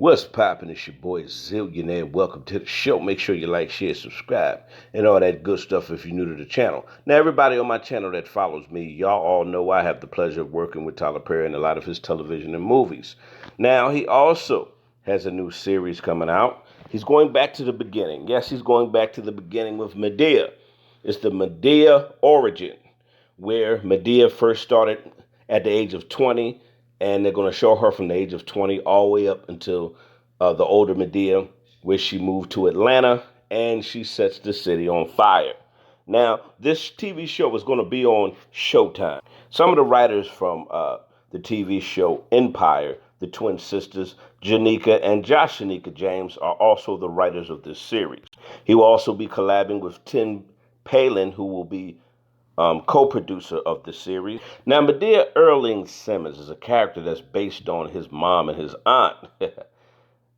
What's poppin'? It's your boy Zillionaire. Welcome to the show. Make sure you like, share, subscribe, and all that good stuff if you're new to the channel. Now, everybody on my channel that follows me, y'all all know I have the pleasure of working with Tyler Perry in a lot of his television and movies. Now, he also has a new series coming out. He's going back to the beginning. Yes, he's going back to the beginning with Madea. It's the Madea origin, where Madea first started at the age of 20, and they're going to show her from the age of 20 all the way up until the older Madea, where she moved to Atlanta and she sets the city on fire. Now, this TV show is going to be on Showtime. Some of the writers from the TV show Empire, the twin sisters, Janika and Joshanika James, are also the writers of this series. He will also be collabing with Tim Palin, who will be co-producer of the series. Now, Madea Erling Simmons is a character that's based on his mom and his aunt.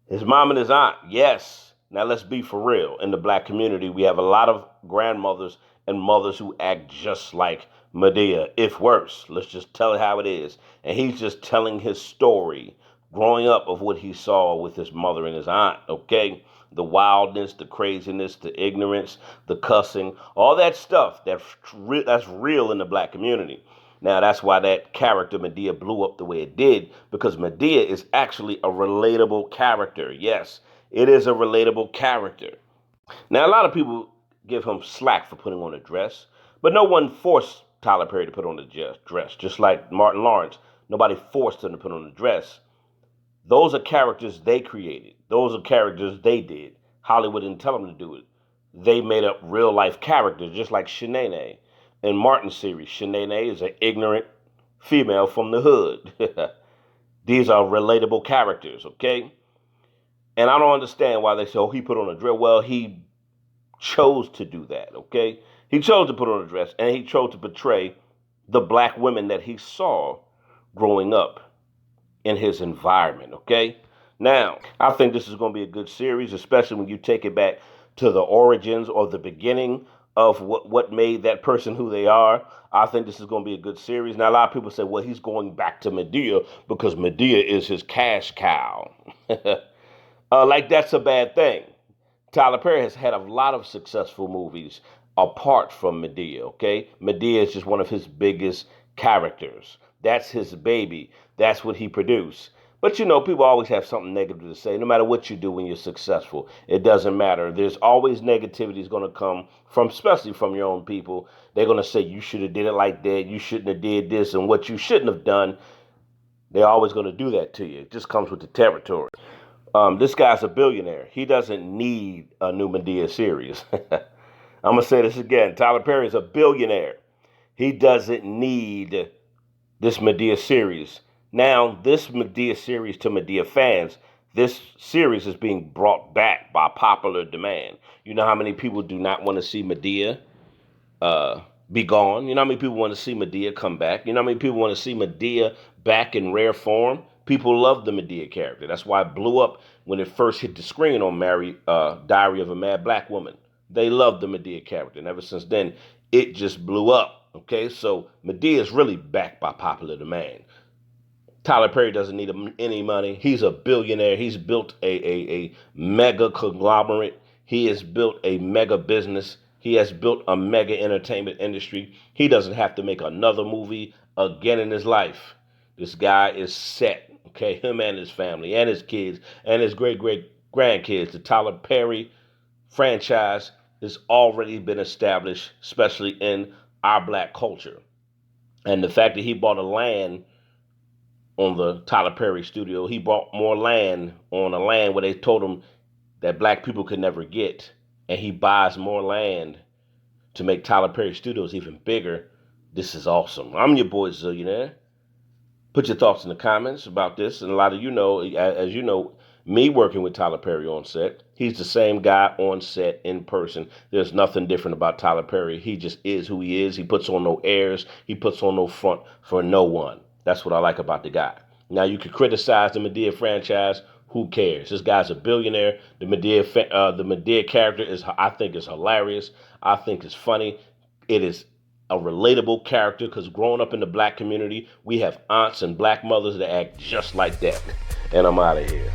His mom and his aunt, yes. Now, let's be for real. In the black community, we have a lot of grandmothers and mothers who act just like Madea, if worse. Let's just tell it how it is. And he's just telling his story, growing up, of what he saw with his mother and his aunt, okay? The wildness, the craziness, the ignorance, the cussing, all that stuff that's real in the black community. Now, that's why that character Madea blew up the way it did, because Madea is actually a relatable character. Yes, it is a relatable character. Now, a lot of people give him slack for putting on a dress, but no one forced Tyler Perry to put on a dress, just like Martin Lawrence. Nobody forced him to put on a dress. Those are characters they created. Those are characters they did. Hollywood didn't tell them to do it. They made up real life characters, just like Shanae. In Martin's series, Shanae is an ignorant female from the hood. These are relatable characters, okay? And I don't understand why they say, oh, he put on a dress. Well, he chose to do that, okay? He chose to put on a dress, and he chose to portray the black women that he saw growing up in his environment, okay? Now, I think this is going to be a good series, especially when you take it back to the origins or the beginning of what made that person who they are. I think this is going to be a good series. Now, a lot of people say, well, he's going back to Madea because Madea is his cash cow. Like that's a bad thing. Tyler Perry has had a lot of successful movies apart from Madea, okay? Madea is just one of his biggest characters. That's his baby. That's what he produced. But you know, people always have something negative to say, no matter what you do when you're successful. It doesn't matter. There's always negativity is going to come from, especially from your own people. They're going to say, you should have did it like that. You shouldn't have did this, and what you shouldn't have done. They're always going to do that to you. It just comes with the territory. This guy's a billionaire. He doesn't need a new Madea series. I'm going to say this again. Tyler Perry is a billionaire. He doesn't need this Madea series. Now, this Madea series, to Madea fans, this series is being brought back by popular demand. You know how many people do not want to see Madea be gone? You know how many people want to see Madea come back? You know how many people want to see Madea back in rare form? People love the Madea character. That's why it blew up when it first hit the screen on Diary of a Mad Black Woman. They loved the Madea character, and ever since then, it just blew up. Okay, so Madea is really backed by popular demand. Tyler Perry doesn't need any money. He's a billionaire. He's built a mega conglomerate. He has built a mega business. He has built a mega entertainment industry. He doesn't have to make another movie again in his life. This guy is set, okay? Him and his family and his kids and his great-great-grandkids. The Tyler Perry franchise has already been established, especially in our black culture. And the fact that he bought a land on the Tyler Perry studio, he bought more land on a land where they told him that black people could never get. And he buys more land to make Tyler Perry Studios even bigger. This is awesome. I'm your boy Zillionaire. Put your thoughts in the comments about this. And a lot of you know, as you know, me working with Tyler Perry on set, he's the same guy on set in person. There's nothing different about Tyler Perry. He just is who he is. He puts on no airs. He puts on no front for no one. That's what I like about the guy. Now, you could criticize the Madea franchise. Who cares? This guy's a billionaire. The Madea character I think, is hilarious. I think it's funny. It is a relatable character because growing up in the black community, we have aunts and black mothers that act just like that. And I'm out of here.